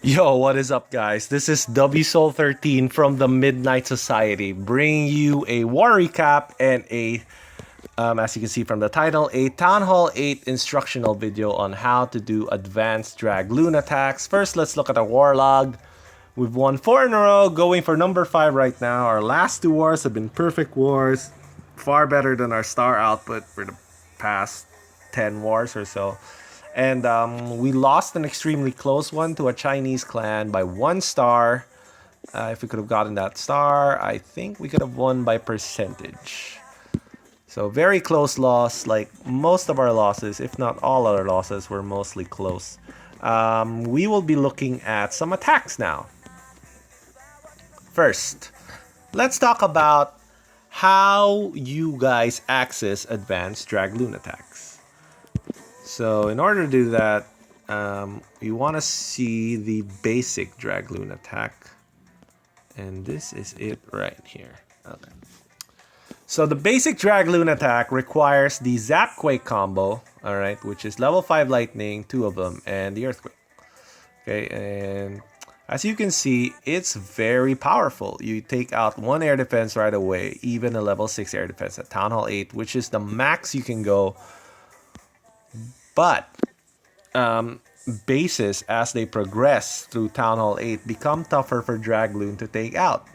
Yo, what is up, guys? This is WSoul13 from the Midnight Society, bringing you a war recap and as you can see from the title, a Town Hall 8 instructional video on how to do advanced Dragloon attacks. First, let's look at the war log. We've won 4 in a row, going for number 5 right now. Our last 2 wars have been perfect wars, far better than our star output for the past 10 wars or so. And we lost an extremely close one to a Chinese clan by 1 star. If we could have gotten that star, I think we could have won by percentage. So very close loss, like most of our losses, if not all our losses, were mostly close. We will be looking at some attacks now. First, let's talk about how you guys access advanced Dragloon attacks. So in order to do that, you want to see the basic Dragloon attack. And this is it right here. Okay. So the basic Dragloon attack requires the ZapQuake combo, alright, which is level 5 lightning, 2 of them, and the earthquake. Okay, and as you can see, it's very powerful. You take out 1 air defense right away, even a level 6 air defense at Town Hall 8, which is the max you can go. But bases, as they progress through Town Hall 8, become tougher for Dragloon to take out.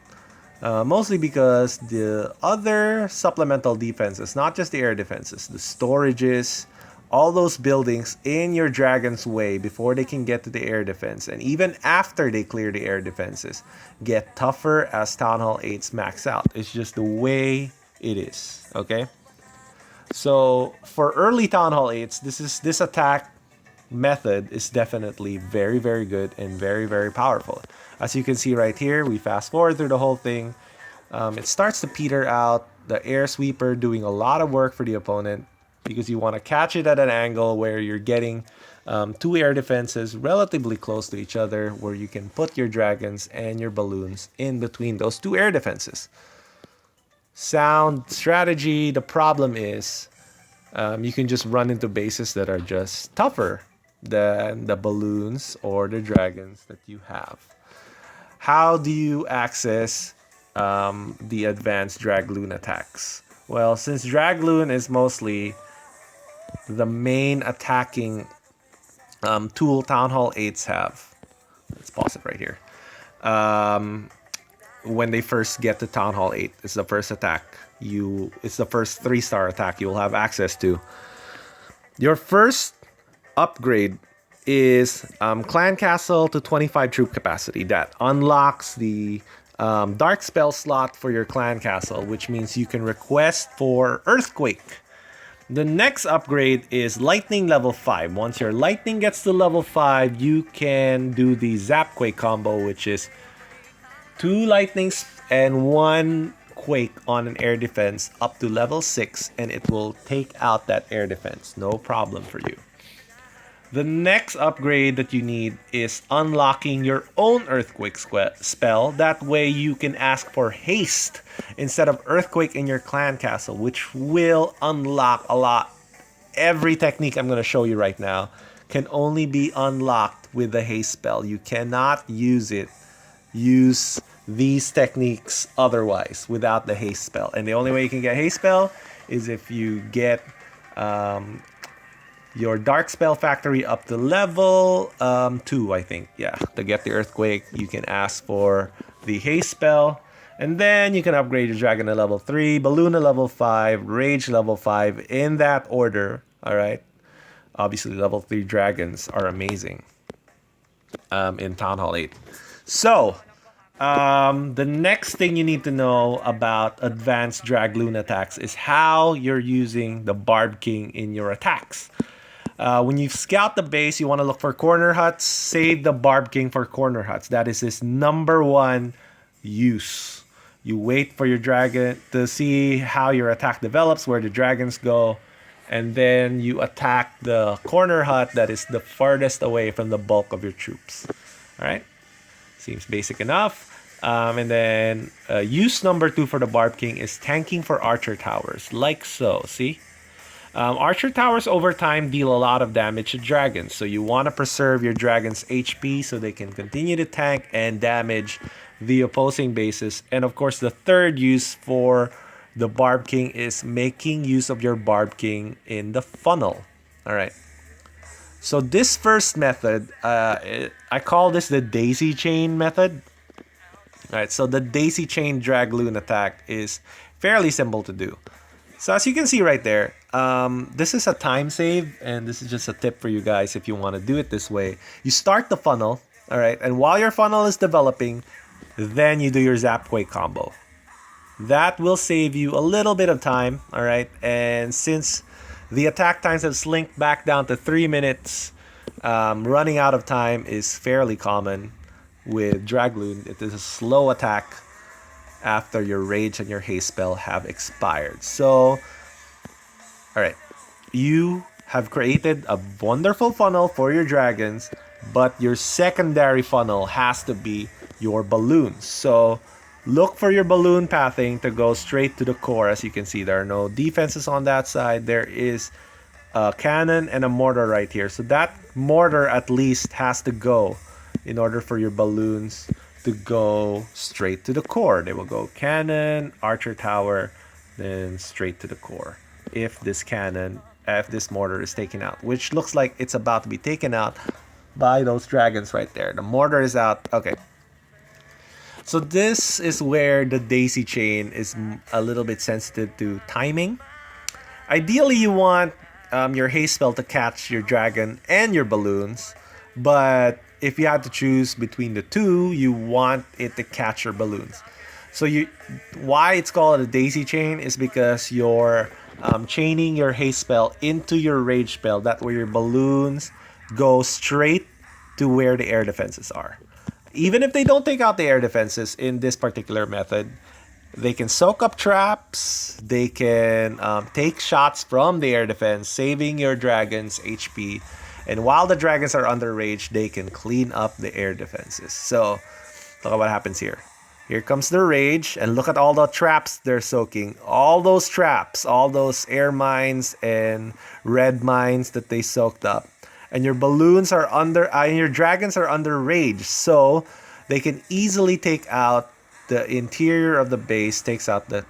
Mostly because the other supplemental defenses, not just the air defenses, the storages, all those buildings in your dragon's way before they can get to the air defense, and even after they clear the air defenses, get tougher as Town Hall 8s max out. It's just the way it is, okay? So for early Town Hall 8s, this attack method is definitely very, very good and very, very powerful. As you can see right here, we fast forward through the whole thing. It starts to peter out, the air sweeper doing a lot of work for the opponent because you want to catch it at an angle where you're getting 2 air defenses relatively close to each other, where you can put your dragons and your balloons in between those 2 air defenses. Sound strategy. The problem is you can just run into bases that are just tougher than the balloons or the dragons that you have. How do you access the advanced Dragloon attacks? Well, since Dragloon is mostly the main attacking tool Town Hall 8s have, let's pause it right here. When they first get to Town Hall 8, it's the first attack. It's the first 3-star attack you will have access to. Your first upgrade is Clan Castle to 25 troop capacity. That unlocks the Dark Spell slot for your Clan Castle, which means you can request for Earthquake. The next upgrade is Lightning level 5. Once your Lightning gets to level 5, you can do the ZapQuake combo, which is 2 Lightnings and 1 Quake on an air defense up to level 6, and it will take out that air defense. No problem for you. The next upgrade that you need is unlocking your own Earthquake spell. That way you can ask for Haste instead of Earthquake in your Clan Castle, which will unlock a lot. Every technique I'm going to show you right now can only be unlocked with the Haste spell. You cannot use these techniques otherwise without the Haste spell. And the only way you can get Haste spell is if you get your Dark Spell Factory up to level 2, I think. Yeah, to get the Earthquake, you can ask for the Haste spell. And then you can upgrade your Dragon to level 3, Balloon to level 5, Rage level 5, in that order. Alright? Obviously, level 3 dragons are amazing in Town Hall 8. So, the next thing you need to know about advanced Dragloon attacks is how you're using the Barb King in your attacks. When you scout the base, you want to look for corner huts. Save the Barb King for corner huts. That is his number 1 use. You wait for your dragon to see how your attack develops, where the dragons go, and then you attack the corner hut that is the farthest away from the bulk of your troops. Alright? Seems basic enough. And then use number 2 for the Barb King is tanking for archer towers, like so. See? Archer towers over time deal a lot of damage to dragons, so you want to preserve your dragon's HP so they can continue to tank and damage the opposing bases. And of course, the third use for the Barb King is making use of your Barb King in the funnel. All right. So this first method, I call this the daisy chain method. All right, so the daisy chain Dragloon attack is fairly simple to do. So as you can see right there, this is a time save, and this is just a tip for you guys if you want to do it this way. You start the funnel, all right, and while your funnel is developing, then you do your ZapQuake combo. That will save you a little bit of time, all right, and since the attack times have slinked back down to 3 minutes, running out of time is fairly common with Dragloon. It is a slow attack after your rage and your haste spell have expired. So, alright, you have created a wonderful funnel for your dragons, but your secondary funnel has to be your balloons. So, look for your balloon pathing to go straight to the core. As you can see, there are no defenses on that side. There is a cannon and a mortar right here. So that mortar at least has to go in order for your balloons to go straight to the core. They will go cannon, archer tower, then straight to the core. If this mortar is taken out, which looks like it's about to be taken out by those dragons right there. The mortar is out. Okay. So this is where the daisy chain is a little bit sensitive to timing. Ideally, you want your haste spell to catch your dragon and your balloons, but if you had to choose between the two, you want it to catch your balloons. So why it's called a daisy chain is because you're chaining your haste spell into your rage spell. That way your balloons go straight to where the air defenses are. Even if they don't take out the air defenses in this particular method, they can soak up traps, they can take shots from the air defense, saving your dragon's HP. And while the dragons are under rage, they can clean up the air defenses. So, look at what happens here. Here comes the rage, and look at all the traps they're soaking. All those traps, all those air mines and red mines that they soaked up. And your balloons are and your dragons are under rage. So, they can easily take out the interior of the base, takes out the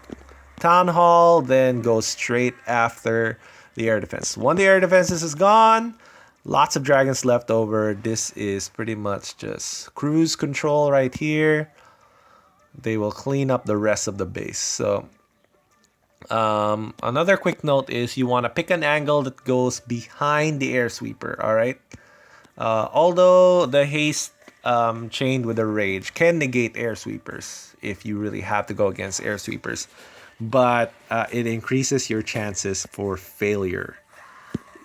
town hall, then goes straight after the air defense. When the air defenses is gone, lots of dragons left over. This is pretty much just cruise control right here. They will clean up the rest of the base. So another quick note is you want to pick an angle that goes behind the air sweeper. All right. Although the haste chained with a rage can negate air sweepers if you really have to go against air sweepers, but it increases your chances for failure.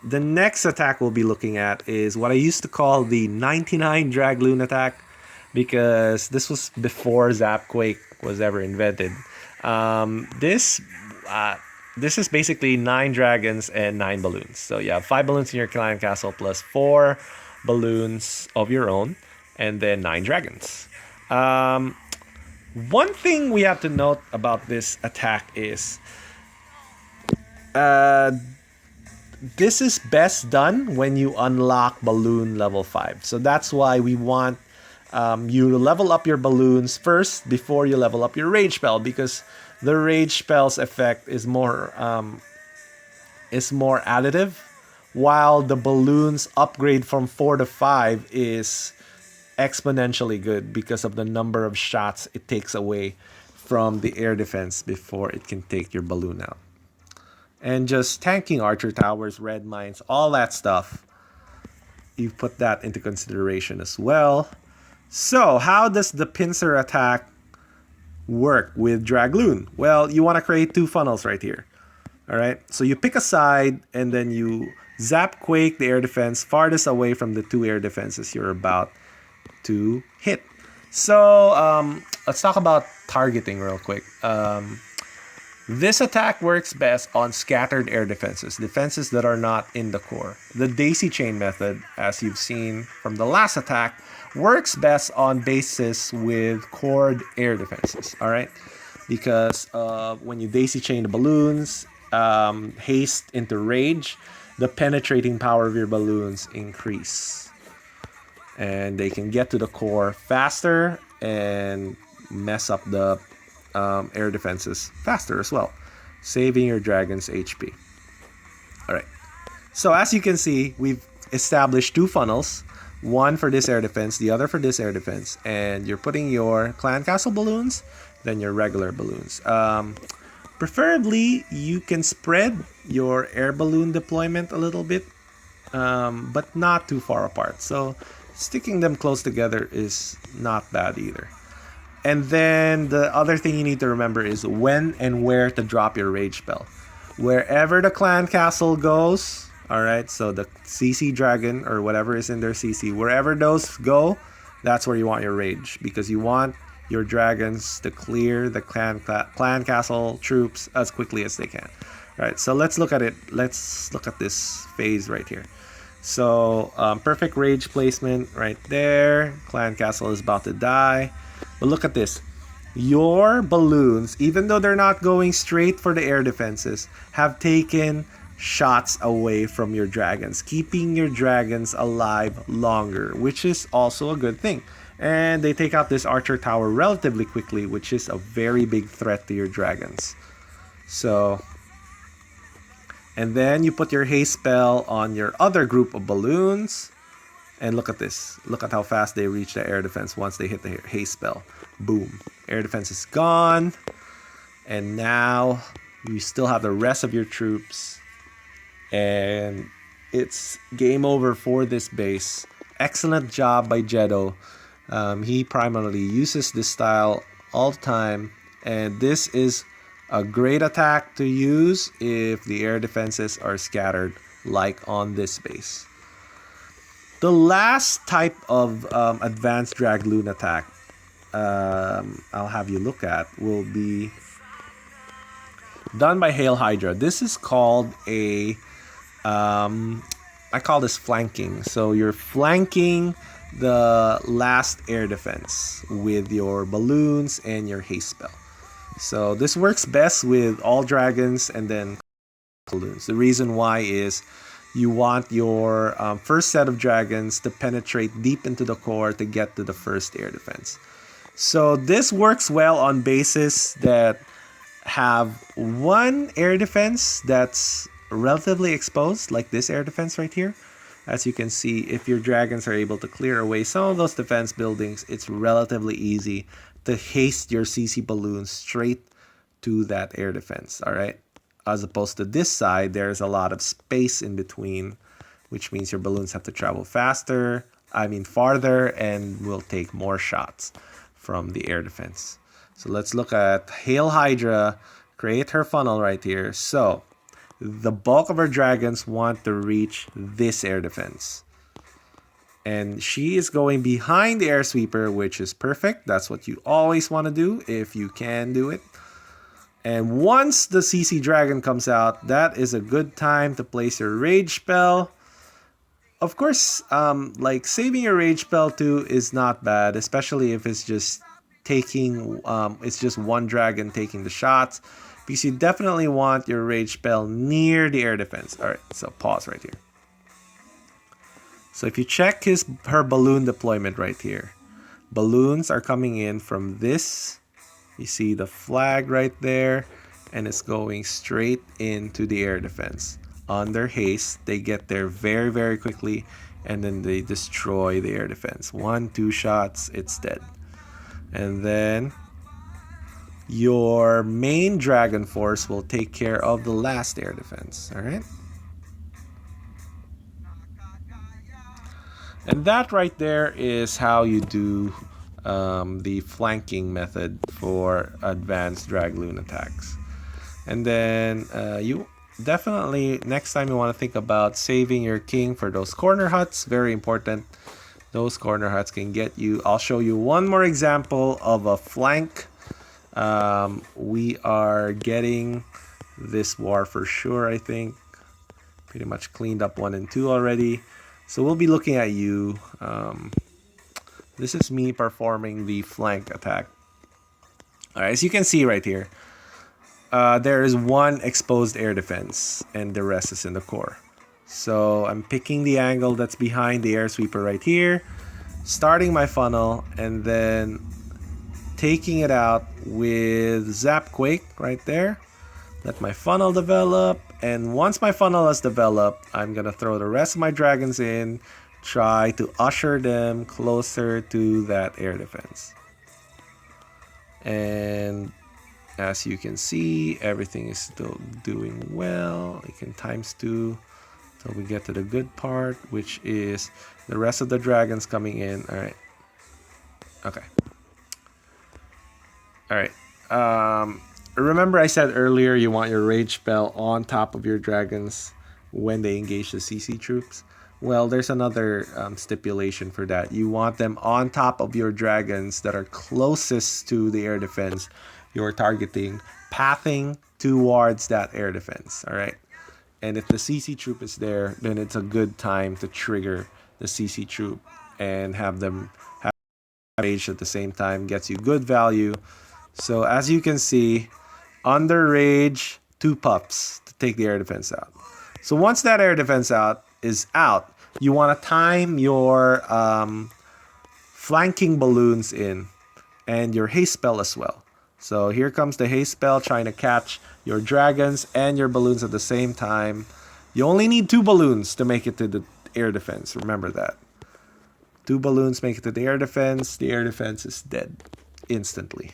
The next attack we'll be looking at is what I used to call the 99 Dragloon attack, because this was before ZapQuake was ever invented. This is basically 9 dragons and 9 balloons. So you have 5 balloons in your clan castle plus 4 balloons of your own, and then 9 dragons. One thing we have to note about this attack is this is best done when you unlock balloon level 5. So that's why we want you to level up your balloons first before you level up your rage spell, because the rage spell's effect is more additive, while the balloons upgrade from 4 to 5 is exponentially good because of the number of shots it takes away from the air defense before it can take your balloon out. And just tanking archer towers, red mines, all that stuff, you put that into consideration as well. So how does the Pincer attack work with Dragloon? Well, you want to create 2 funnels right here. All right, so you pick a side and then you ZapQuake the air defense farthest away from the 2 air defenses you're about to hit. So let's talk about targeting real quick. This attack works best on scattered air defenses that are not in the core. The daisy chain method, as you've seen from the last attack, works best on bases with cored air defenses, all right? Because when you daisy chain the balloons, haste into rage, the penetrating power of your balloons increase. And they can get to the core faster and mess up the air defenses faster as well, saving your dragon's HP. Alright, so as you can see, we've established two funnels. One for this air defense, the other for this air defense. And you're putting your clan castle balloons, then your regular balloons. Preferably, you can spread your air balloon deployment a little bit, but not too far apart. So sticking them close together is not bad either. And then the other thing you need to remember is when and where to drop your rage spell. Wherever the clan castle goes, alright, so the CC dragon or whatever is in their CC, wherever those go, that's where you want your rage, because you want your dragons to clear the clan castle troops as quickly as they can. Right, so let's look at it. Let's look at this phase right here. So perfect rage placement right there. Clan castle is about to die. But look at this. Your balloons, even though they're not going straight for the air defenses, have taken shots away from your dragons, keeping your dragons alive longer, which is also a good thing. And they take out this archer tower relatively quickly, which is a very big threat to your dragons. So, and then you put your haste spell on your other group of balloons. And look at this. Look at how fast they reach the air defense once they hit the haste spell. Boom. Air defense is gone. And now you still have the rest of your troops. And it's game over for this base. Excellent job by Jeddo. He primarily uses this style all the time. And this is a great attack to use if the air defenses are scattered, like on this base. The last type of advanced Dragloon attack I'll have you look at will be done by Hail Hydra. This is called a, I call this flanking. So you're flanking the last air defense with your balloons and your haste spell. So this works best with all dragons and then balloons. The reason why is you want your first set of dragons to penetrate deep into the core to get to the first air defense. So this works well on bases that have one air defense that's relatively exposed, like this air defense right here. As you can see, if your dragons are able to clear away some of those defense buildings, it's relatively easy to haste your CC balloons straight to that air defense, all right? As opposed to this side, there's a lot of space in between, which means your balloons have to travel farther, and will take more shots from the air defense. So let's look at Hail Hydra, create her funnel right here. So the bulk of her dragons want to reach this air defense. And she is going behind the air sweeper, which is perfect. That's what you always want to do if you can do it. And once the CC dragon comes out, that is a good time to place your rage spell. Of course, like saving your rage spell too is not bad, especially if it's just taking, it's just one dragon taking the shots, because you definitely want your rage spell near the air defense. All right, so pause right here. So if you check her balloon deployment right here, balloons are coming in from this. You see the flag right there, and it's going straight into the air defense. On their haste, they get there very, very quickly, and then they destroy the air defense. 1-2 shots, it's dead. And then your main dragon force will take care of the last air defense. All right. And that right there is how you do the flanking method for advanced Dragloon attacks. And then you definitely, next time you want to think about saving your king for those corner huts. Very important. Those corner huts can get you. I'll show you one more example of a flank. We are getting this war for sure, I think. Pretty much cleaned up 1 and 2 already. So we'll be looking at you. This is me performing the flank attack. Alright, as you can see right here, there is one exposed air defense, and the rest is in the core. So I'm picking the angle that's behind the air sweeper right here, starting my funnel, and then taking it out with ZapQuake right there. Let my funnel develop, and once my funnel has developed, I'm gonna throw the rest of my dragons in, try to usher them closer to that air defense. And as you can see, everything is still doing well. I can ×2 till we get to the good part, which is the rest of the dragons coming in. All right. Okay. All right. Remember I said earlier you want your rage spell on top of your dragons when they engage the CC troops? Well, there's another stipulation for that. You want them on top of your dragons that are closest to the air defense you're targeting, pathing towards that air defense, all right? And if the CC troop is there, then it's a good time to trigger the CC troop and have them have rage at the same time. Gets you good value. So as you can see, under rage, 2 pups to take the air defense out. So once that air defense is out, you want to time your flanking balloons in and your haste spell as well. So here comes the haste spell, trying to catch your dragons and your balloons at the same time. You only need 2 balloons to make it to the air defense. Remember that. 2 balloons make it to the air defense. The air defense is dead instantly.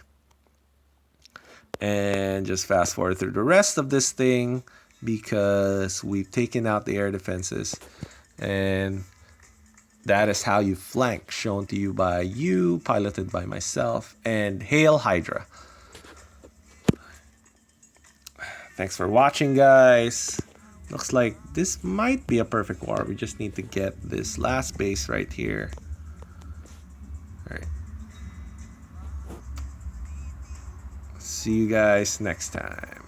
And just fast forward through the rest of this thing because we've taken out the air defenses. And that is how you flank, shown to you by you, piloted by myself, and Hail Hydra. Thanks for watching, guys. Looks like this might be a perfect war. We just need to get this last base right here. All right. See you guys next time.